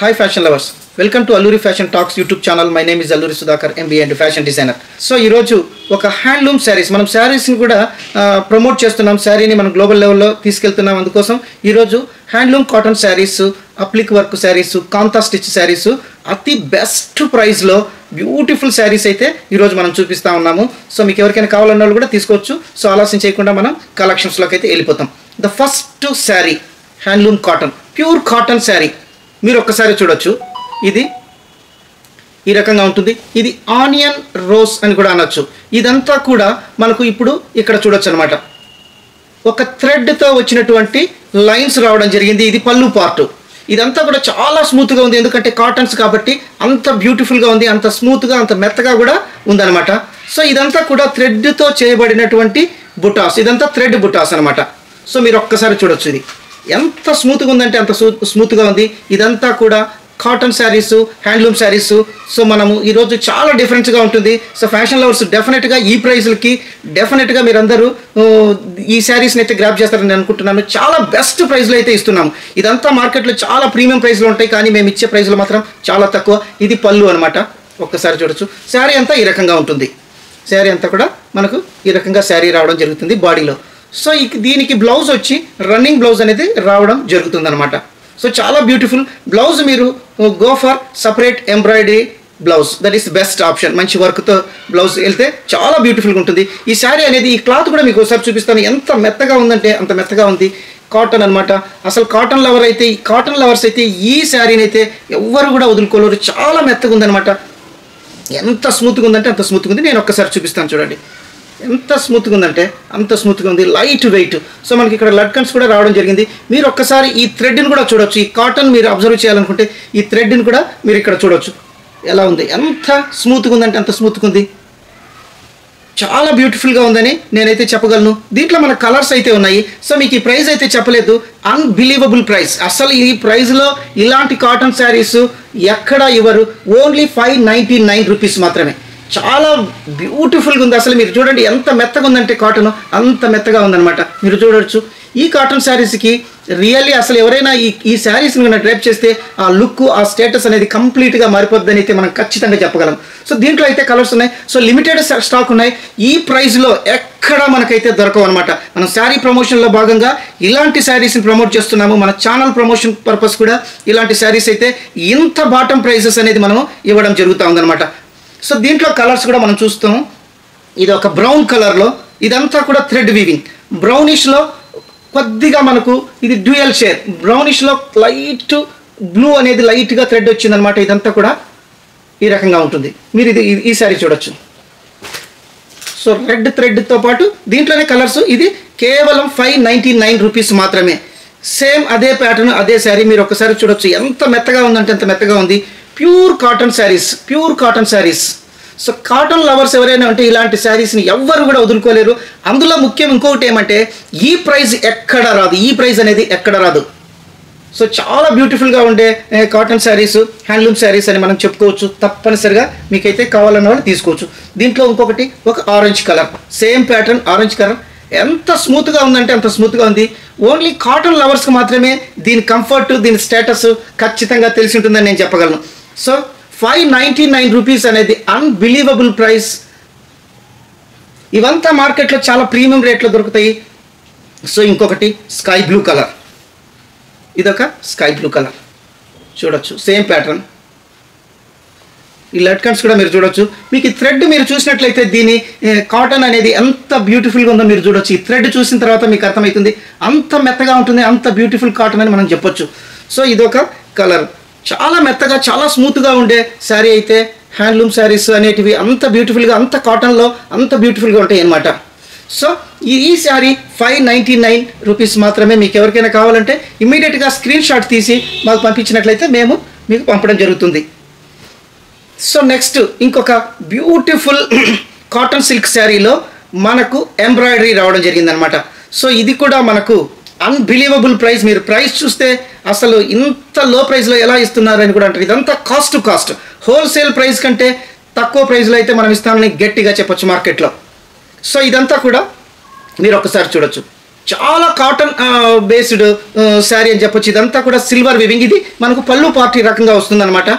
Hi fashion lovers, welcome to Alluri Fashion Talks YouTube channel. My name is Alluri Sudhakar, MBA and fashion designer. So ee roju oka handloom sarees manam sarees ni kuda promote chestunnam, saree ni manam global level lo teeskeltunnam. Andukosam ee roju handloom cotton sarees, applique work sarees, kanta stitch sarees ati best price lo beautiful saris అయితే ఈ రోజు మనం చూపిస్తా ఉన్నాము. So మీకు ఎవరికైనా కావాలన్న వాళ్ళు కూడా తీసుకోవచ్చు. సో ఆలస్యం చేయకుండా మనం కలెక్షన్స్లోకి అయితే వెళ్ళిపోతాం. The first sari handloom cotton, pure cotton sari. మీరు ఒక్కసారి చూడొచ్చు, ఇది ఈ రకంగా ఉంటుంది. ఇది ఆనియన్ రోజ్ అని కూడా అనొచ్చు. ఇదంతా కూడా మనకు ఇప్పుడు ఇక్కడ చూడొచ్చు అనమాట. ఒక థ్రెడ్తో వచ్చినటువంటి లైన్స్ రావడం జరిగింది. ఇది పళ్ళు పార్ట్. ఇదంతా కూడా చాలా స్మూత్గా ఉంది, ఎందుకంటే కాటన్స్ కాబట్టి అంత బ్యూటిఫుల్గా ఉంది, అంత స్మూత్గా, అంత మెత్తగా కూడా ఉందన్నమాట. సో ఇదంతా కూడా థ్రెడ్తో చేయబడినటువంటి బుటాస్. ఇదంతా థ్రెడ్ బుటాస్ అనమాట. సో మీరు ఒక్కసారి చూడొచ్చు, ఇది ఎంత స్మూత్గా ఉందంటే అంత స్మూత్గా ఉంది. ఇదంతా కూడా cotton saris, handloom saris. So మనము ఈరోజు చాలా డిఫరెంట్గా ఉంటుంది. సో ఫ్యాషన్ లవర్స్ డెఫినెట్గా ఈ ప్రైస్లకి డెఫినెట్గా మీరందరూ ఈ శారీస్ని అయితే గ్రాప్ చేస్తారని నేను అనుకుంటున్నాను. చాలా బెస్ట్ ప్రైస్లో అయితే ఇస్తున్నాము. ఇదంతా మార్కెట్లో చాలా ప్రీమియం ప్రైస్లో ఉంటాయి, కానీ మేము ఇచ్చే ప్రైస్లో మాత్రం చాలా తక్కువ. ఇది పళ్ళు అనమాట. ఒక్కసారి చూడొచ్చు, శారీ అంతా ఈ రకంగా ఉంటుంది. శారీ అంతా కూడా మనకు ఈ రకంగా శారీ రావడం జరుగుతుంది బాడీలో. సో దీనికి బ్లౌజ్ వచ్చి రన్నింగ్ బ్లౌజ్ అనేది రావడం జరుగుతుంది అనమాట. సో చాలా బ్యూటిఫుల్ బ్లౌజ్. మీరు go for separate embroidery blouse, that is best option. మంచి వర్క్తో బ్లౌజ్ వెళ్తే చాలా బ్యూటిఫుల్గా ఉంటుంది. ఈ శారీ అనేది, ఈ క్లాత్ కూడా మీకు ఒకసారి చూపిస్తాను. ఎంత మెత్తగా ఉందంటే అంత మెత్తగా ఉంది. కాటన్ అనమాట. అసలు కాటన్ లవర్స్ అయితే ఈ శారీని అయితే ఎవ్వరు కూడా వదులుకోలేరు. చాలా మెత్తగా ఉందన్నమాట. ఎంత స్మూత్గా ఉందంటే అంత స్మూత్గా ఉంది. నేను ఒక్కసారి చూపిస్తాను చూడండి. ఎంత స్మూత్గా ఉందంటే అంత స్మూత్గా ఉంది. Light weight. సో మనకి ఇక్కడ లట్కన్స్ కూడా రావడం జరిగింది. మీరు ఒక్కసారి ఈ థ్రెడ్ని కూడా చూడొచ్చు. ఈ కాటన్ మీరు అబ్జర్వ్ చేయాలనుకుంటే ఈ థ్రెడ్ని కూడా మీరు ఇక్కడ చూడొచ్చు ఎలా ఉంది. ఎంత స్మూత్గా ఉందంటే అంత స్మూత్గా ఉంది. చాలా బ్యూటిఫుల్గా ఉందని నేనైతే చెప్పగలను. దీంట్లో మన కలర్స్ అయితే ఉన్నాయి. సో మీకు ఈ ప్రైస్ అయితే చెప్పలేదు. Unbelievable price. అసలు ఈ ప్రైస్లో ఇలాంటి కాటన్ శారీస్ ఎక్కడ ఇవ్వరు. ఓన్లీ 599 రూపీస్ మాత్రమే. చాలా బ్యూటిఫుల్గా ఉంది. అసలు మీరు చూడండి ఎంత మెత్తగా ఉందంటే కాటన్ అంత మెత్తగా ఉందన్నమాట. మీరు చూడవచ్చు ఈ కాటన్ శారీస్కి రియల్లీ అసలు ఎవరైనా ఈ శారీస్ని మనం డ్రైప్ చేస్తే ఆ లుక్, ఆ స్టేటస్ అనేది కంప్లీట్గా మారిపోద్దని అయితే మనం ఖచ్చితంగా చెప్పగలం. సో దీంట్లో అయితే కలర్స్ ఉన్నాయి. సో లిమిటెడ్ స్టాక్ ఉన్నాయి. ఈ ప్రైస్లో ఎక్కడా మనకైతే దొరకవు అనమాట. మనం శారీ ప్రమోషన్లో భాగంగా ఇలాంటి శారీస్ని ప్రమోట్ చేస్తున్నాము. మన ఛానల్ ప్రమోషన్ పర్పస్ కూడా ఇలాంటి శారీస్ అయితే ఇంత బాటమ్ ప్రైజెస్ అనేది మనం ఇవ్వడం జరుగుతూ ఉందన్నమాట. సో దీంట్లో కలర్స్ కూడా మనం చూస్తాము. ఇది ఒక బ్రౌన్ కలర్లో, ఇదంతా కూడా థ్రెడ్ వీవింగ్. బ్రౌనిష్లో కొద్దిగా మనకు ఇది డ్యూయల్ షేర్. బ్రౌనిష్లో లైట్ బ్లూ అనేది లైట్గా థ్రెడ్ వచ్చిందనమాట. ఇదంతా కూడా ఈ రకంగా ఉంటుంది. మీరు ఈ శారీ చూడొచ్చు. సో రెడ్ థ్రెడ్తో పాటు దీంట్లోనే కలర్స్. ఇది కేవలం 599 రూపీస్ మాత్రమే. సేమ్ అదే ప్యాటర్న్, అదే శారీ. మీరు ఒకసారి చూడొచ్చు ఎంత మెత్తగా ఉందంటే అంత మెత్తగా ఉంది. Pure cotton saris. So cotton lovers ఎవరైనా అంటే ఇలాంటి శారీస్ని ఎవ్వరు కూడా వదులుకోలేరు. అందులో ముఖ్యం ఇంకొకటి ఏమంటే ఈ ప్రైస్ ఎక్కడ రాదు. ఈ ప్రైస్ అనేది ఎక్కడ రాదు. సో చాలా బ్యూటిఫుల్గా ఉండే కాటన్ శారీస్, హ్యాండ్లూమ్ శారీస్ అని మనం చెప్పుకోవచ్చు. తప్పనిసరిగా మీకైతే కావాలన్న వాళ్ళు తీసుకోవచ్చు. దీంట్లో ఇంకొకటి ఒక orange colour, same pattern orange colour. ఎంత స్మూత్గా ఉందంటే అంత స్మూత్గా ఉంది. ఓన్లీ కాటన్ లవర్స్కి మాత్రమే దీని కంఫర్ట్, దీని స్టేటస్ ఖచ్చితంగా తెలిసి ఉంటుందని నేను చెప్పగలను. సో 599 రూపీస్ అనేది అన్బిలీవబుల్ ప్రైస్. ఇవంతా మార్కెట్లో చాలా ప్రీమియం రేట్లో దొరుకుతాయి. సో ఇంకొకటి స్కై బ్లూ కలర్. ఇదొక స్కై బ్లూ కలర్ చూడొచ్చు. Same pattern. ఈ లట్కన్స్ కూడా మీరు చూడొచ్చు. మీకు ఈ థ్రెడ్ మీరు చూసినట్లయితే దీని కాటన్ అనేది ఎంత బ్యూటిఫుల్గా ఉందో మీరు చూడొచ్చు. ఈ థ్రెడ్ చూసిన తర్వాత మీకు అర్థమవుతుంది అంత మెత్తగా ఉంటుంది, అంత బ్యూటిఫుల్ కాటన్ అని మనం చెప్పొచ్చు. సో ఇదొక కలర్. చాలా మెత్తగా, చాలా స్మూత్గా ఉండే శారీ అయితే హ్యాండ్లూమ్ శారీస్ అనేటివి అంత బ్యూటిఫుల్గా, అంత కాటన్లో అంత బ్యూటిఫుల్గా ఉంటాయి అన్నమాట. సో ఈ శారీ 599 రూపీస్ మాత్రమే. మీకు ఎవరికైనా కావాలంటే ఇమ్మీడియట్గా స్క్రీన్ షాట్ తీసి మాకు పంపించినట్లయితే మేము మీకు పంపడం జరుగుతుంది. సో నెక్స్ట్ ఇంకొక బ్యూటిఫుల్ కాటన్ సిల్క్ శారీలో మనకు ఎంబ్రాయిడరీ రావడం జరిగిందనమాట. సో ఇది కూడా మనకు అన్బిలీవబుల్ ప్రైస్. మీరు ప్రైస్ చూస్తే అసలు ఇంత లో ప్రైస్లో ఎలా ఇస్తున్నారని కూడా అంటారు. ఇదంతా కాస్ట్. హోల్సేల్ ప్రైస్ కంటే తక్కువ ప్రైస్లో అయితే మనం ఇస్తామని గట్టిగా చెప్పొచ్చు మార్కెట్లో. సో ఇదంతా కూడా మీరు ఒకసారి చూడొచ్చు. చాలా కాటన్ బేస్డ్ శారీ అని చెప్పొచ్చు. ఇదంతా కూడా సిల్వర్ వీవింగ్. ఇది మనకు పళ్ళు పార్ట్ ఈ రకంగా వస్తుంది అనమాట,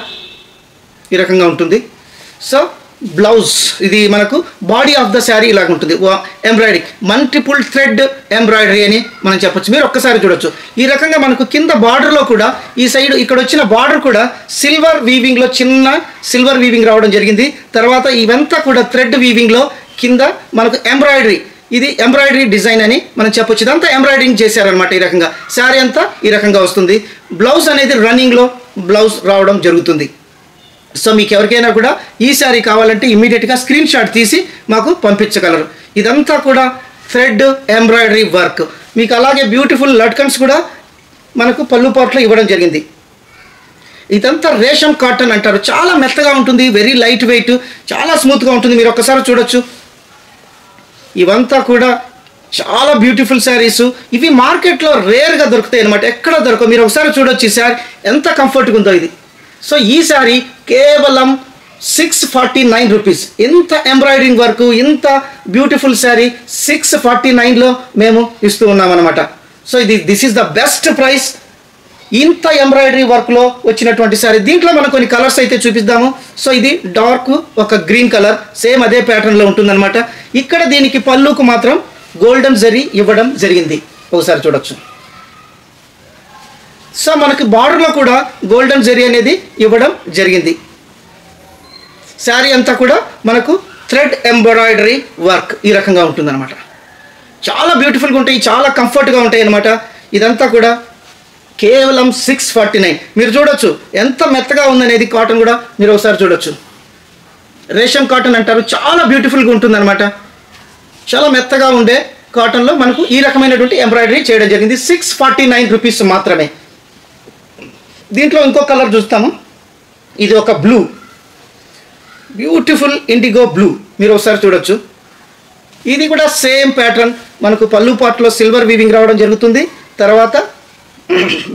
ఈ రకంగా ఉంటుంది. సో బ్లౌజ్ ఇది మనకు బాడీ ఆఫ్ ద శారీ ఇలాగ ఉంటుంది. ఎంబ్రాయిడరీ మల్టిపుల్ థ్రెడ్ ఎంబ్రాయిడరీ అని మనం చెప్పొచ్చు. మీరు ఒక్కసారి చూడొచ్చు. ఈ రకంగా మనకు కింద బార్డర్లో కూడా ఈ సైడ్ ఇక్కడ వచ్చిన బార్డర్ కూడా సిల్వర్ వీవింగ్లో చిన్న సిల్వర్ వీవింగ్ రావడం జరిగింది. తర్వాత ఇవంతా కూడా థ్రెడ్ వీవింగ్లో కింద మనకు ఎంబ్రాయిడరీ, ఇది ఎంబ్రాయిడరీ డిజైన్ అని మనం చెప్పొచ్చు. ఇదంతా ఎంబ్రాయిడరింగ్ చేశారనమాట. ఈ రకంగా శారీ అంతా ఈ రకంగా వస్తుంది. బ్లౌజ్ అనేది రన్నింగ్లో బ్లౌజ్ రావడం జరుగుతుంది. సో మీకు ఎవరికైనా కూడా ఈ శారీ కావాలంటే ఇమీడియట్గా స్క్రీన్ షాట్ తీసి మాకు పంపించగలరు. ఇదంతా కూడా థ్రెడ్ ఎంబ్రాయిడరీ వర్క్. మీకు అలాగే బ్యూటిఫుల్ లట్కన్స్ కూడా మనకు పళ్ళు పాట్లో ఇవ్వడం జరిగింది. ఇదంతా రేషం కాటన్ అంటారు. చాలా మెత్తగా ఉంటుంది, వెరీ లైట్ వెయిట్, చాలా స్మూత్గా ఉంటుంది. మీరు ఒక్కసారి చూడొచ్చు. ఇవంతా కూడా చాలా బ్యూటిఫుల్ శారీస్. ఇవి మార్కెట్లో రేర్గా దొరుకుతాయి అనమాట, ఎక్కడ దొరకవు. మీరు ఒకసారి చూడొచ్చు ఈ శారీ ఎంత కంఫర్ట్గా ఉందో ఇది. సో ఈ శారీ కేవలం 649 రూపీస్. ఇంత ఎంబ్రాయిడరింగ్ వర్క్, ఇంత బ్యూటిఫుల్ శారీ 649లో మేము ఇస్తూ ఉన్నామన్నమాట. So this is the best price. ఇంత ఎంబ్రాయిడరీ వర్క్లో వచ్చినటువంటి శారీ. దీంట్లో మనం కొన్ని కలర్స్ అయితే చూపిద్దాము. సో ఇది డార్క్ ఒక గ్రీన్ కలర్, సేమ్ అదే ప్యాటర్న్లో ఉంటుందన్నమాట. ఇక్కడ దీనికి పళ్ళుకు మాత్రం గోల్డెన్ జరీ ఇవ్వడం జరిగింది, ఒకసారి చూడొచ్చు. సో మనకి బార్డర్లో కూడా గోల్డెన్ జరీ అనేది ఇవ్వడం జరిగింది. శారీ అంతా కూడా మనకు థ్రెడ్ ఎంబ్రాయిడరీ వర్క్ ఈ రకంగా ఉంటుందన్నమాట. చాలా బ్యూటిఫుల్గా ఉంటాయి, చాలా కంఫర్ట్గా ఉంటాయి అన్నమాట. ఇదంతా కూడా కేవలం 649. మీరు చూడొచ్చు ఎంత మెత్తగా ఉందనేది. కాటన్ కూడా మీరు ఒకసారి చూడొచ్చు. రేషం కాటన్ అంటారు. చాలా బ్యూటిఫుల్గా ఉంటుందన్నమాట. చాలా మెత్తగా ఉండే కాటన్లో మనకు ఈ రకమైనటువంటి ఎంబ్రాయిడరీ చేయడం జరిగింది. 649 రూపీస్ మాత్రమే. దీంట్లో ఇంకో కలర్ చూస్తాము. ఇది ఒక బ్లూ, బ్యూటిఫుల్ ఇండిగో బ్లూ. మీరు ఒకసారి చూడొచ్చు. ఇది కూడా సేమ్ ప్యాటర్న్. మనకు పళ్ళు పార్ట్లో సిల్వర్ వీవింగ్ రావడం జరుగుతుంది. తర్వాత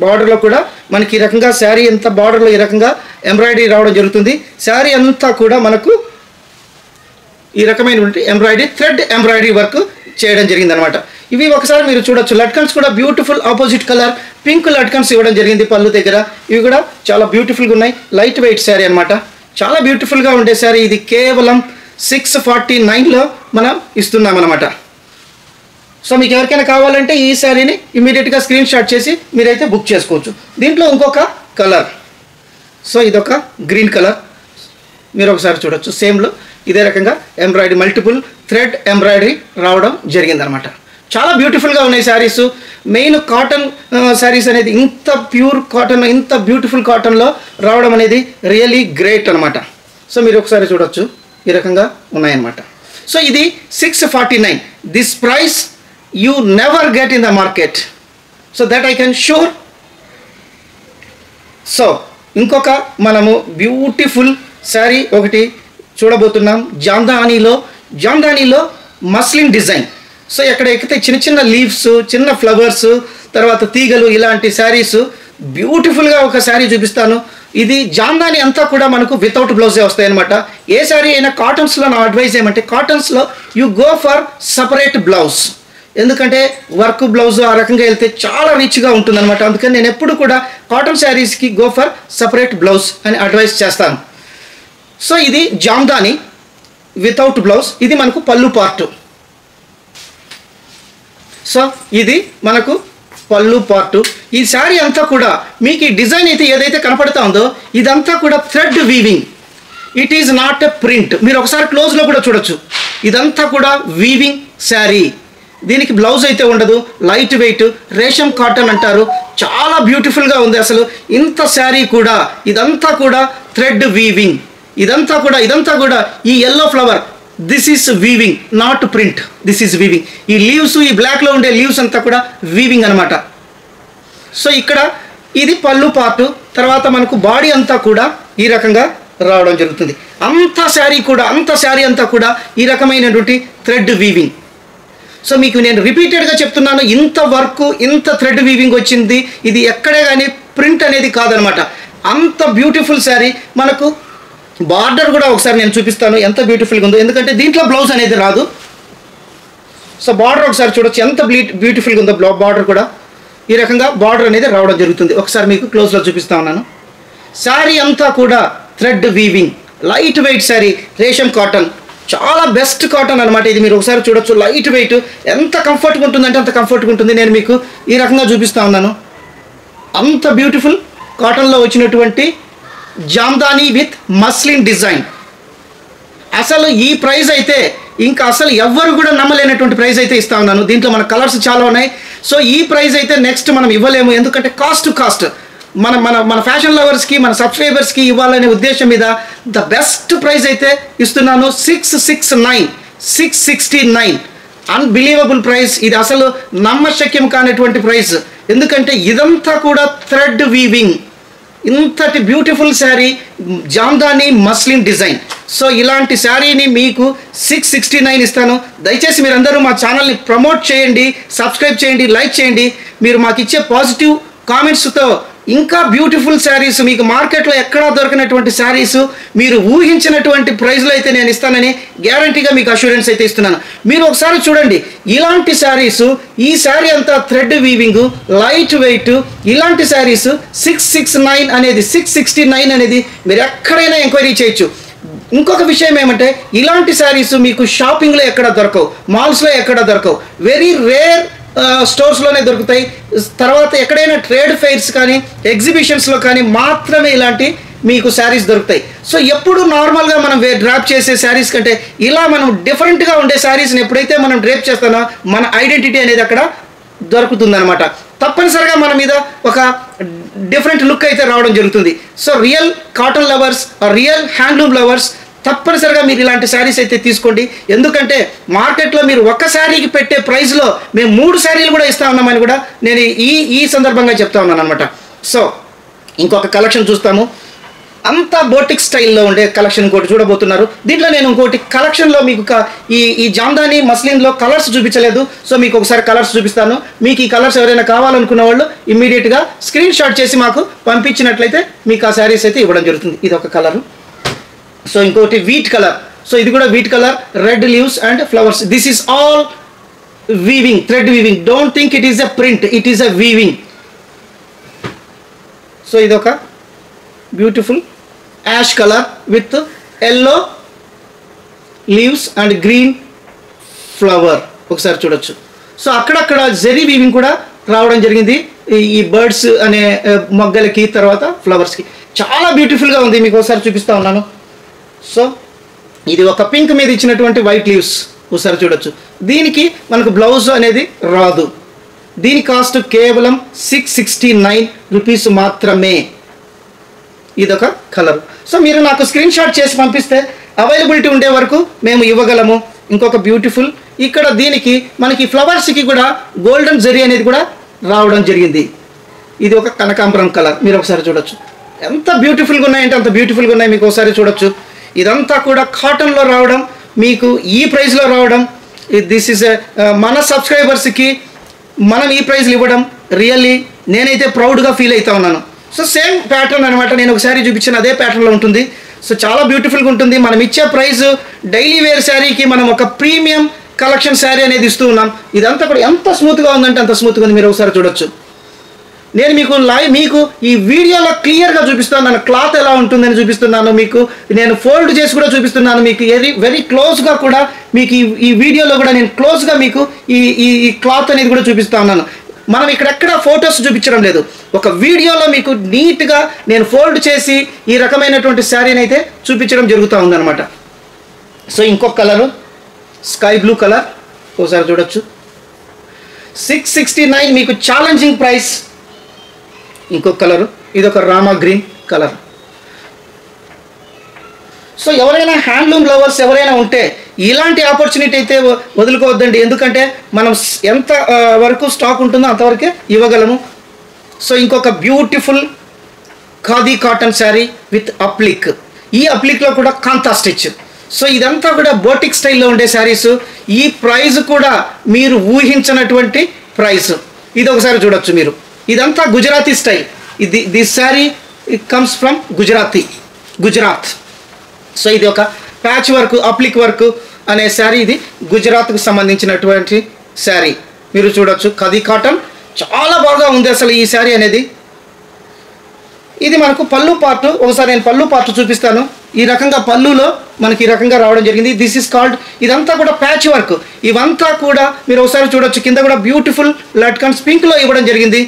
బార్డర్లో కూడా మనకి ఈ రకంగా శారీ అంతా బార్డర్లో ఈ రకంగా ఎంబ్రాయిడరీ రావడం జరుగుతుంది. శారీ అంతా కూడా మనకు ఈ రకమైనటువంటి ఎంబ్రాయిడరీ థ్రెడ్ ఎంబ్రాయిడరీ వర్క్ చేయడం జరిగింది అనమాట. ఇవి ఒకసారి మీరు చూడొచ్చు. లట్కన్స్ కూడా beautiful opposite colour pink latkans ఇవ్వడం జరిగింది పళ్ళు దగ్గర. ఇవి కూడా చాలా బ్యూటిఫుల్గా ఉన్నాయి. లైట్ వెయిట్ శారీ అనమాట. చాలా బ్యూటిఫుల్గా ఉండే శారీ. ఇది కేవలం 649లో మనం ఇస్తున్నామన్నమాట. సో మీకు ఎవరికైనా కావాలంటే ఈ శారీని ఇమీడియట్గా స్క్రీన్ షాట్ చేసి మీరైతే బుక్ చేసుకోవచ్చు. దీంట్లో ఇంకొక కలర్. సో ఇదొక గ్రీన్ కలర్. మీరు ఒకసారి చూడొచ్చు. సేమ్లో ఇదే రకంగా ఎంబ్రాయిడరీ మల్టిపుల్ థ్రెడ్ ఎంబ్రాయిడరీ రావడం జరిగిందనమాట. చాలా బ్యూటిఫుల్గా ఉన్నాయి శారీస్. మెయిన్ కాటన్ శారీస్ అనేది ఇంత ప్యూర్ కాటన్, ఇంత బ్యూటిఫుల్ కాటన్లో రావడం అనేది రియలీ గ్రేట్ అనమాట. సో మీరు ఒకసారి చూడొచ్చు. ఈ రకంగా ఉన్నాయన్నమాట. సో ఇది 649. This price you never get in the market, so that I can sure. So ఇంకొక మనము బ్యూటిఫుల్ శారీ ఒకటి చూడబోతున్నాం. జామ్దానీలో మస్లిన్ డిజైన్. సో ఎక్కడ ఎక్కితే చిన్న చిన్న లీవ్స్, చిన్న ఫ్లవర్స్, తర్వాత తీగలు, ఇలాంటి శారీస్ బ్యూటిఫుల్గా ఒక శారీ చూపిస్తాను. ఇది జామ్దాని అంతా కూడా మనకు వితౌట్ బ్లౌజే వస్తాయి అనమాట. ఏ శారీ అయినా కాటన్స్లో నా అడ్వైజ్ ఏమంటే కాటన్స్లో you go for separate blouse. ఎందుకంటే వర్క్ బ్లౌజ్ ఆ రకంగా వెళ్తే చాలా రిచ్గా ఉంటుందన్నమాట. అందుకని నేను ఎప్పుడు కూడా కాటన్ శారీస్కి గో ఫర్ సపరేట్ బ్లౌజ్ అని అడ్వైస్ చేస్తాను. సో ఇది జామ్దాని వితౌట్ బ్లౌజ్. ఇది మనకు పళ్ళు పార్ట్. సో ఇది మనకు పళ్ళు పార్ట్. ఈ శారీ అంతా కూడా మీకు ఈ డిజైన్ అయితే ఏదైతే కనపడుతూ ఉందో ఇదంతా కూడా thread weaving. It is not a print. మీరు ఒకసారి క్లోజ్లో కూడా చూడొచ్చు. ఇదంతా కూడా వీవింగ్ శారీ. దీనికి బ్లౌజ్ అయితే ఉండదు. లైట్ వెయిట్ రేషం కాటన్ అంటారు. చాలా బ్యూటిఫుల్గా ఉంది అసలు. ఇంత శారీ కూడా ఇదంతా కూడా థ్రెడ్ వీవింగ్. ఇదంతా కూడా ఈ yellow flower, this is weaving, not print. This is weaving. ఈ లీవ్స్, ఈ బ్లాక్లో ఉండే లీవ్స్ అంతా కూడా వీవింగ్ అనమాట. సో ఇక్కడ ఇది పళ్ళు పార్ట్. తర్వాత మనకు బాడీ అంతా కూడా ఈ రకంగా రావడం జరుగుతుంది. అంత శారీ అంతా కూడా ఈ రకమైనటువంటి థ్రెడ్ వీవింగ్. సో మీకు నేను రిపీటెడ్గా చెప్తున్నాను, ఇంత వర్క్, ఇంత థ్రెడ్ వీవింగ్ వచ్చింది. ఇది ఎక్కడే కానీ ప్రింట్ అనేది కాదనమాట. అంత బ్యూటిఫుల్ శారీ. మనకు బార్డర్ కూడా ఒకసారి నేను చూపిస్తాను ఎంత బ్యూటిఫుల్గా ఉందో. ఎందుకంటే దీంట్లో బ్లౌజ్ అనేది రాదు. సో బార్డర్ ఒకసారి చూడొచ్చు ఎంత బ్యూటిఫుల్గా ఉందో బార్డర్ కూడా. ఈ రకంగా బార్డర్ అనేది రావడం జరుగుతుంది. ఒకసారి మీకు క్లోజ్లో చూపిస్తా ఉన్నాను. శారీ అంతా కూడా thread weaving, light weight sari, రేషం కాటన్, చాలా బెస్ట్ కాటన్ అనమాట ఇది. మీరు ఒకసారి చూడొచ్చు, లైట్ వెయిట్, ఎంత కంఫర్ట్గా ఉంటుందంటే అంత కంఫర్ట్గా ఉంటుంది. నేను మీకు ఈ రకంగా చూపిస్తా ఉన్నాను. అంత బ్యూటిఫుల్ కాటన్లో వచ్చినటువంటి జామ్దాని విత్ మస్లిన్ డిజైన్. అసలు ఈ ప్రైస్ అయితే ఇంకా అసలు ఎవ్వరు కూడా నమ్మలేనటువంటి ప్రైస్ అయితే ఇస్తా ఉన్నాను. దీంట్లో మన కలర్స్ చాలా ఉన్నాయి. సో ఈ ప్రైస్ అయితే నెక్స్ట్ మనం ఇవ్వలేము, ఎందుకంటే కాస్ట్ టు కాస్ట్ మన మన మన ఫ్యాషన్ లవర్స్కి, మన సబ్స్క్రైబర్స్కి ఇవ్వాలనే ఉద్దేశం మీద ద బెస్ట్ ప్రైస్ అయితే ఇస్తున్నాను. 669 అన్బిలీవబుల్ ప్రైస్. ఇది అసలు నమ్మశక్యం కానటువంటి ప్రైస్, ఎందుకంటే ఇదంతా కూడా థ్రెడ్ వీవింగ్, ఇంతటి beautiful sari, Jamdani muslin design. So ఇలాంటి శారీని మీకు 669 ఇస్తాను. దయచేసి మీరందరూ మా ఛానల్ని ప్రమోట్ చేయండి, సబ్స్క్రైబ్ చేయండి, లైక్ చేయండి. మీరు మాకు ఇచ్చే పాజిటివ్ కామెంట్స్తో ఇంకా బ్యూటిఫుల్ శారీస్, మీకు మార్కెట్లో ఎక్కడా దొరకనటువంటి శారీస్, మీరు ఊహించినటువంటి ప్రైస్లో అయితే నేను ఇస్తానని గ్యారంటీగా మీకు అష్యూరెన్స్ అయితే ఇస్తున్నాను. మీరు ఒకసారి చూడండి, ఇలాంటి శారీస్, ఈ శారీ అంతా థ్రెడ్ వీవింగ్, లైట్ వెయిట్, ఇలాంటి శారీస్ 669 అనేది 669 అనేది మీరు ఎక్కడైనా ఎంక్వైరీ చేయొచ్చు. ఇంకొక విషయం ఏమంటే, ఇలాంటి శారీస్ మీకు షాపింగ్లో ఎక్కడ దొరకవు, మాల్స్లో ఎక్కడ దొరకవు, వెరీ రేర్ స్టోర్స్లోనే దొరుకుతాయి. తర్వాత ఎక్కడైనా ట్రేడ్ ఫెయిర్స్ కానీ ఎగ్జిబిషన్స్లో కానీ మాత్రమే ఇలాంటి మీకు శారీస్ దొరుకుతాయి. సో ఎప్పుడు నార్మల్గా మనం డ్రాప్ చేసే శారీస్ కంటే ఇలా మనం డిఫరెంట్గా ఉండే శారీస్ని ఎప్పుడైతే మనం డ్రేప్ చేస్తానో మన ఐడెంటిటీ అనేది అక్కడ దొరుకుతుందన్నమాట. తప్పనిసరిగా మన మీద ఒక డిఫరెంట్ లుక్ అయితే రావడం జరుగుతుంది. So real cotton lovers, real handloom lovers తప్పనిసరిగా మీరు ఇలాంటి శారీస్ అయితే తీసుకోండి. ఎందుకంటే మార్కెట్లో మీరు ఒక్క శారీకి పెట్టే ప్రైస్లో మేము 3 శారీలు కూడా ఇస్తా ఉన్నామని కూడా నేను ఈ సందర్భంగా చెప్తా ఉన్నాను అనమాట. సో ఇంకొక కలెక్షన్ చూస్తాము. అంతా బోటిక్ స్టైల్లో ఉండే కలెక్షన్ ఇంకోటి చూడబోతున్నారు. దీంట్లో నేను ఇంకోటి కలెక్షన్లో మీకు ఈ జామ్దాని మస్లిన్లో కలర్స్ చూపించలేదు. సో మీకు ఒకసారి కలర్స్ చూపిస్తాను. మీకు ఈ కలర్స్ ఎవరైనా కావాలనుకున్న వాళ్ళు ఇమ్మీడియట్గా స్క్రీన్ షాట్ చేసి మాకు పంపించినట్లయితే మీకు ఆ శారీస్ అయితే ఇవ్వడం జరుగుతుంది. ఇది ఒక కలరు. సో ఇంకోటి వీట్ కలర్. సో ఇది కూడా wheat colour, red leaves and flowers. This is all weaving, thread weaving. Don't think it is a print, it is a weaving. So ఇది ఒక beautiful ash colour with yellow leaves and green flower. ఒకసారి చూడొచ్చు. So అక్కడక్కడ zari weaving కూడా రావడం జరిగింది ఈ birds అనే మొగ్గలకి, తర్వాత ఫ్లవర్స్కి. చాలా బ్యూటిఫుల్గా ఉంది. మీకు ఒకసారి చూపిస్తా ఉన్నాను. సో ఇది ఒక పింక్ మీద ఇచ్చినటువంటి వైట్ లీవ్స్. ఒకసారి చూడొచ్చు. దీనికి మనకు బ్లౌజ్ అనేది రాదు. దీని కాస్ట్ కేవలం 669 రూపీస్ మాత్రమే. ఇదొక కలర్. సో మీరు నాకు స్క్రీన్ షాట్ చేసి పంపిస్తే అవైలబిలిటీ ఉండే వరకు మేము ఇవ్వగలము. ఇంకొక బ్యూటిఫుల్, ఇక్కడ దీనికి మనకి ఫ్లవర్స్కి కూడా గోల్డెన్ జరీ అనేది కూడా రావడం జరిగింది. ఇది ఒక కనకాంబరం కలర్. మీరు ఒకసారి చూడొచ్చు. ఎంత బ్యూటిఫుల్గా ఉన్నాయంటే అంత బ్యూటిఫుల్గా ఉన్నాయి. మీకు ఒకసారి చూడొచ్చు. ఇదంతా కూడా కాటన్లో రావడం, మీకు ఈ ప్రైస్లో రావడం. దిస్ ఈజ్ మన సబ్స్క్రైబర్స్కి మనం ఈ ప్రైజ్లు ఇవ్వడం రియల్లీ నేనైతే ప్రౌడ్గా ఫీల్ అవుతా ఉన్నాను. సో సేమ్ ప్యాటర్న్ అనమాట. నేను ఒకసారి చూపించిన అదే ప్యాటర్న్లో ఉంటుంది. సో చాలా బ్యూటిఫుల్గా ఉంటుంది. మనం ఇచ్చే ప్రైస్ డైలీ వేర్ శారీకి మనం ఒక ప్రీమియం కలెక్షన్ శారీ అనేది ఇస్తూ ఉన్నాం. ఇదంతా కూడా ఎంత స్మూత్గా ఉందంటే అంత స్మూత్గా ఉంది. మీరు ఒకసారి చూడొచ్చు. నేను మీకు ఈ వీడియోలో క్లియర్గా చూపిస్తున్నాను. క్లాత్ ఎలా ఉంటుందని చూపిస్తున్నాను. మీకు నేను ఫోల్డ్ చేసి కూడా చూపిస్తున్నాను. మీకు వెరీ క్లోజ్గా కూడా మీకు ఈ వీడియోలో కూడా నేను క్లోజ్గా మీకు ఈ క్లాత్ అనేది కూడా చూపిస్తా ఉన్నాను. మనం ఇక్కడెక్కడ ఫొటోస్ చూపించడం లేదు. ఒక వీడియోలో మీకు నీట్గా నేను ఫోల్డ్ చేసి ఈ రకమైనటువంటి శారీని అయితే చూపించడం జరుగుతూ ఉందన్నమాట. సో ఇంకొక కలరు స్కై బ్లూ కలర్. ఒకసారి చూడొచ్చు. 669 మీకు ఛాలెంజింగ్ ప్రైస్. ఇంకొక కలరు, ఇది ఒక రామా గ్రీన్ కలర్. సో ఎవరైనా హ్యాండ్లూమ్ లవర్స్ ఎవరైనా ఉంటే ఇలాంటి ఆపర్చునిటీ అయితే వదులుకోవద్దండి. ఎందుకంటే మనం ఎంత వరకు స్టాక్ ఉంటుందో అంతవరకే ఇవ్వగలము. సో ఇంకొక beautiful khadi cotton sari with applique. ఈ అప్లిక్లో కూడా కాంతా స్టిచ్. సో ఇదంతా కూడా బోటిక్ స్టైల్లో ఉండే శారీస్. ఈ ప్రైస్ కూడా మీరు ఊహించినటువంటి ప్రైస్. ఇది ఒకసారి చూడొచ్చు మీరు. ఇదంతా Gujarati style. This sari comes from Gujarat. So ఇది ఒక ప్యాచ్ వర్క్, అప్లిక్ వర్క్ అనే శారీ. ఇది గుజరాత్కు సంబంధించినటువంటి శారీ. మీరు చూడొచ్చు ఖాదీ కాటన్, చాలా బాగా ఉంది అసలు ఈ శారీ అనేది. ఇది మనకు పళ్ళు పార్ట్. ఒకసారి నేను పళ్ళు పార్ట్ చూపిస్తాను. ఈ రకంగా పళ్ళులో మనకి ఈ రకంగా రావడం జరిగింది. దిస్ ఈస్ కాల్డ్, ఇదంతా కూడా ప్యాచ్ వర్క్. ఇవంతా కూడా మీరు ఒకసారి చూడొచ్చు, కింద కూడా బ్యూటిఫుల్ లట్కన్స్ పింక్లో ఇవ్వడం జరిగింది.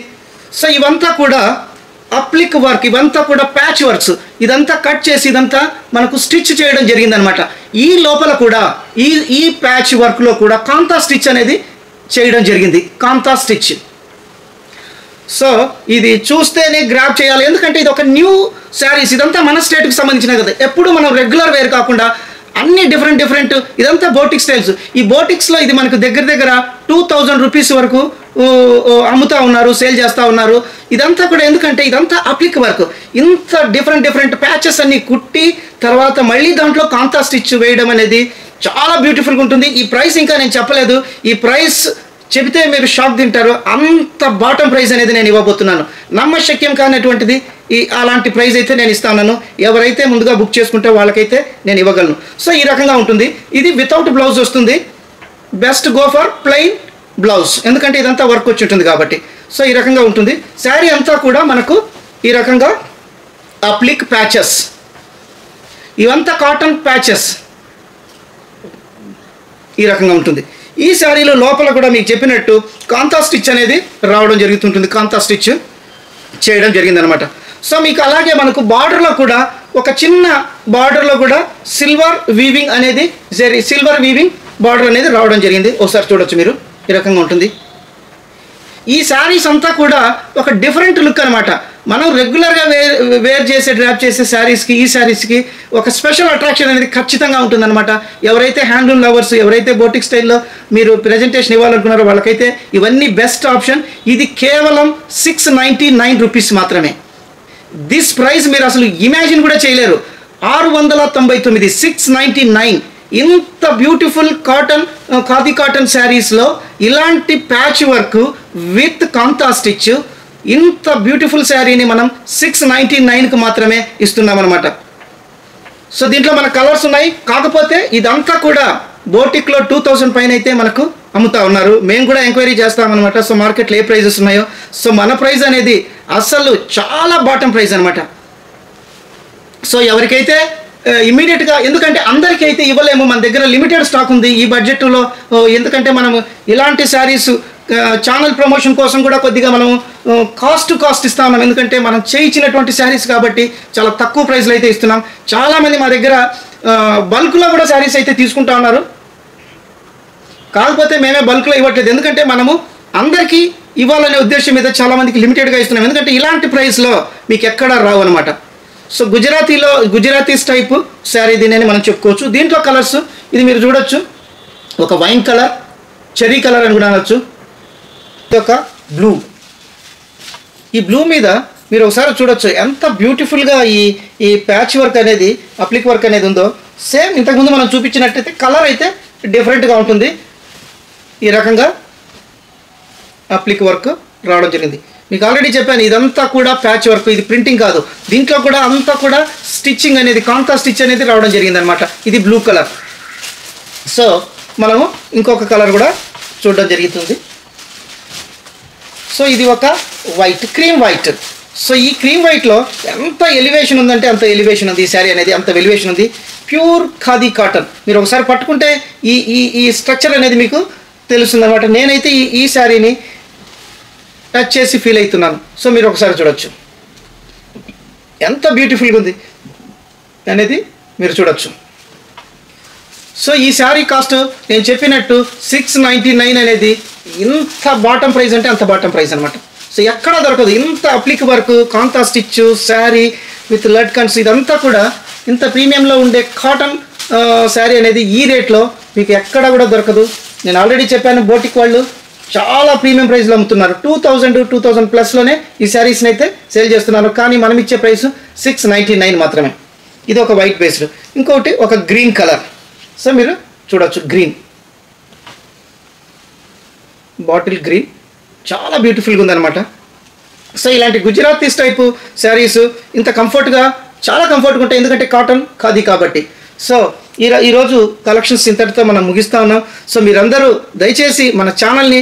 సో ఇవంతా కూడా అప్లిక్ వర్క్, ఇవంతా కూడా ప్యాచ్ వర్క్స్. ఇదంతా కట్ చేసి ఇదంతా మనకు స్టిచ్ చేయడం జరిగింది అనమాట. ఈ లోపల కూడా ఈ ప్యాచ్ వర్క్లో కూడా కాంతా స్టిచ్ అనేది చేయడం జరిగింది, కాంతా స్టిచ్. సో ఇది చూస్తేనే గ్రాప్ చేయాలి, ఎందుకంటే ఇది ఒక న్యూ శారీస్. ఇదంతా మన స్టేట్కి సంబంధించిన కదా. ఎప్పుడు మనం రెగ్యులర్ వేర్ కాకుండా అన్ని డిఫరెంట్ ఇదంతా బోటిక్ స్టైల్స్. ఈ బోటిక్స్లో ఇది మనకు దగ్గర 2000 రూపీస్ వరకు అమ్ముతూ ఉన్నారు, సేల్ చేస్తూ ఉన్నారు. ఇదంతా కూడా ఎందుకంటే ఇదంతా అప్లిక్ వర్క్. ఇంత డిఫరెంట్ ప్యాచెస్ అన్ని కుట్టి తర్వాత మళ్ళీ దాంట్లో కాంతా స్టిచ్ వేయడం అనేది చాలా బ్యూటిఫుల్గా ఉంటుంది. ఈ ప్రైస్ ఇంకా నేను చెప్పలేదు. ఈ ప్రైస్ చెబితే మీరు షాక్ తింటారు. అంత బాటమ్ ప్రైస్ అనేది నేను ఇవ్వబోతున్నాను. నమ్మశక్యం కానటువంటిది. అలాంటి ప్రైస్ అయితే నేను ఇస్తాను. ఎవరైతే ముందుగా బుక్ చేసుకుంటే వాళ్ళకైతే నేను ఇవ్వగలను. సో ఈ రకంగా ఉంటుంది. ఇది వితౌట్ బ్లౌజ్ వస్తుంది. Best go for plain blouse, ఎందుకంటే ఇదంతా వర్క్ వచ్చి ఉంటుంది కాబట్టి. సో ఈ రకంగా ఉంటుంది. శారీ అంతా కూడా మనకు ఈ రకంగా అప్లిక్ ప్యాచెస్, ఇవంతా కాటన్ ప్యాచెస్ ఈ రకంగా ఉంటుంది. ఈ శారీలో లోపల కూడా మీకు చెప్పినట్టు కాంతా స్టిచ్ అనేది రావడం జరుగుతుంటుంది. కాంతా స్టిచ్ చేయడం జరిగిందనమాట. సో మీకు అలాగే మనకు బార్డర్లో కూడా ఒక చిన్న బార్డర్లో కూడా సిల్వర్ వీవింగ్ అనేది సిల్వర్ వీవింగ్ బార్డర్ అనేది రావడం జరిగింది. ఒకసారి చూడొచ్చు మీరు, ఈ రకంగా ఉంటుంది. ఈ శారీస్ అంతా కూడా ఒక డిఫరెంట్ లుక్ అనమాట. మనం రెగ్యులర్గా వేర్ చేసే డ్రాప్ చేసే శారీస్కి ఈ శారీస్కి ఒక స్పెషల్ అట్రాక్షన్ అనేది ఖచ్చితంగా ఉంటుందన్నమాట. ఎవరైతే హ్యాండ్లూమ్ లవర్స్, ఎవరైతే బోటిక్ స్టైల్లో మీరు ప్రజెంటేషన్ ఇవ్వాలనుకున్నారో వాళ్ళకైతే ఇవన్నీ బెస్ట్ ఆప్షన్. ఇది కేవలం 699 రూపీస్ మాత్రమే. దిస్ ప్రైస్ మీరు అసలు ఇమాజిన్ కూడా చేయలేరు. 699, 699. ఇంత బ్యూటిఫుల్ ఖాదీ కాటన్ శారీస్లో ఇలాంటి patch work with kantha stitch, ఇంత బ్యూటిఫుల్ శారీని మనం 699కి మాత్రమే ఇస్తున్నాం అనమాట. సో దీంట్లో మన కలర్స్ ఉన్నాయి. కాకపోతే ఇదంతా కూడా బోటిక్లో 2000 పైన అయితే మనకు అమ్ముతా ఉన్నారు. మేము కూడా ఎంక్వైరీ చేస్తామన్నమాట. సో మార్కెట్లో ఏ ప్రైజెస్ ఉన్నాయో. సో మన ప్రైస్ అనేది అసలు చాలా బాటమ్ ప్రైస్ అనమాట. సో ఎవరికైతే ఇమీడియట్గా, ఎందుకంటే అందరికీ అయితే ఇవ్వలేము, మన దగ్గర లిమిటెడ్ స్టాక్ ఉంది ఈ బడ్జెట్లో. ఎందుకంటే మనం ఇలాంటి శారీస్ ఛానల్ ప్రమోషన్ కోసం కూడా కొద్దిగా మనం కాస్ట్ ఇస్తా ఉన్నాం. ఎందుకంటే మనం చేయించినటువంటి శారీస్ కాబట్టి చాలా తక్కువ ప్రైస్లో అయితే ఇస్తున్నాం. చాలామంది మా దగ్గర బల్క్లో కూడా శారీస్ అయితే తీసుకుంటా ఉన్నారు. కాకపోతే మేమే బల్క్లో ఇవ్వట్లేదు, ఎందుకంటే మనము అందరికీ ఇవ్వాలనే ఉద్దేశం మీద చాలామందికి లిమిటెడ్గా ఇస్తున్నాం. ఎందుకంటే ఇలాంటి ప్రైస్లో మీకు ఎక్కడా రావు అనమాట. సో గుజరాతీస్ టైపు శారీ దీని మనం చెప్పుకోవచ్చు. దీంట్లో కలర్స్ ఇది మీరు చూడొచ్చు. ఒక వైన్ కలర్, చెరీ కలర్ అని కూడా అనొచ్చు. ఇది ఒక బ్లూ. ఈ బ్లూ మీద మీరు ఒకసారి చూడొచ్చు ఎంత బ్యూటిఫుల్గా ఈ ప్యాచ్ వర్క్ అనేది, అప్లిక్ వర్క్ అనేది ఉందో. సేమ్ ఇంతకుముందు మనం చూపించినట్టయితే కలర్ అయితే డిఫరెంట్గా ఉంటుంది. ఈ రకంగా అప్లిక్ వర్క్ రావడం జరిగింది. మీకు ఆల్రెడీ చెప్పాను, ఇదంతా కూడా ప్యాచ్ వర్క్, ఇది ప్రింటింగ్ కాదు. దీంట్లో కూడా అంతా కూడా స్టిచ్చింగ్ అనేది, కాంతా స్టిచ్ అనేది రావడం జరిగింది అనమాట. ఇది బ్లూ కలర్. సో మనము ఇంకొక కలర్ కూడా చూడడం జరుగుతుంది. సో ఇది ఒక వైట్, క్రీమ్ వైట్. సో ఈ క్రీమ్ వైట్లో ఎంత ఎలివేషన్ ఉందంటే అంత ఎలివేషన్ ఉంది. ఈ శారీ అనేది అంత ఎలివేషన్ ఉంది. Pure khadi cotton. మీరు ఒకసారి పట్టుకుంటే ఈ స్ట్రక్చర్ అనేది మీకు తెలుస్తుంది అనమాట. నేనైతే ఈ శారీని టచ్ చేసి ఫీల్ అవుతున్నాను. సో మీరు ఒకసారి చూడొచ్చు ఎంత బ్యూటిఫుల్గా ఉంది అనేది మీరు చూడొచ్చు. సో ఈ శారీ కాస్ట్ నేను చెప్పినట్టు 699 అనేది ఇంత బాటమ్ ప్రైస్ అంటే అంత బాటమ్ ప్రైస్ అనమాట. సో ఎక్కడా దొరకదు. ఇంత applique work, kantha stitch sari with లట్కన్స్, ఇదంతా కూడా ఇంత ప్రీమియంలో ఉండే కాటన్ శారీ అనేది ఈ రేట్లో మీకు ఎక్కడ కూడా దొరకదు. నేను ఆల్రెడీ చెప్పాను, బోటిక్ వాళ్ళు చాలా ప్రీమియం ప్రైస్లో అమ్ముతున్నారు. 2000 ప్లస్లోనే ఈ శారీస్ని అయితే సేల్ చేస్తున్నారు. కానీ మనం ఇచ్చే ప్రైస్ 699 మాత్రమే. ఇది ఒక వైట్ బేస్డ్. ఇంకొకటి ఒక గ్రీన్ కలర్. సో మీరు చూడొచ్చు, గ్రీన్, బాటిల్ గ్రీన్, చాలా బ్యూటిఫుల్గా ఉందన్నమాట. సో ఇలాంటి గుజరాతీస్ టైపు శారీస్ ఇంత కంఫర్ట్గా, చాలా కంఫర్ట్గా ఉంటాయి. ఎందుకంటే కాటన్ ఖాదీ కాబట్టి. సో ఈరోజు కలెక్షన్స్ ఇంతటితో మనం ముగిస్తా ఉన్నాం. సో మీరందరూ దయచేసి మన ఛానల్ని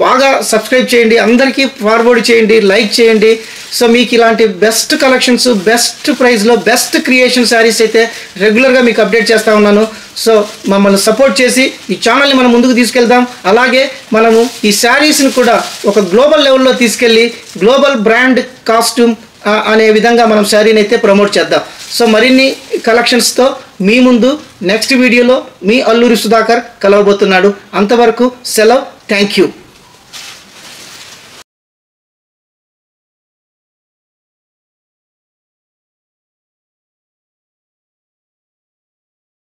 బాగా సబ్స్క్రైబ్ చేయండి, అందరికీ ఫార్వర్డ్ చేయండి, లైక్ చేయండి. సో మీకు ఇలాంటి బెస్ట్ కలెక్షన్స్, బెస్ట్ ప్రైస్లో బెస్ట్ క్రియేషన్ శారీస్ అయితే రెగ్యులర్గా మీకు అప్డేట్ చేస్తూ ఉన్నాను. సో మమ్మల్ని సపోర్ట్ చేసి ఈ ఛానల్ని మనం ముందుకు తీసుకెళ్దాం. అలాగే మనము ఈ శారీస్ని కూడా ఒక గ్లోబల్ లెవెల్లో తీసుకెళ్ళి గ్లోబల్ బ్రాండ్ కాస్ట్యూమ్ అనే విధంగా మనం శారీని అయితే ప్రమోట్ చేద్దాం. సో మరిన్ని కలెక్షన్స్తో మీ ముందు నెక్స్ట్ వీడియోలో మీ అల్లూరి సుధాకర్ కలవబోతున్నాడు. అంతవరకు సెలవు. Thank you.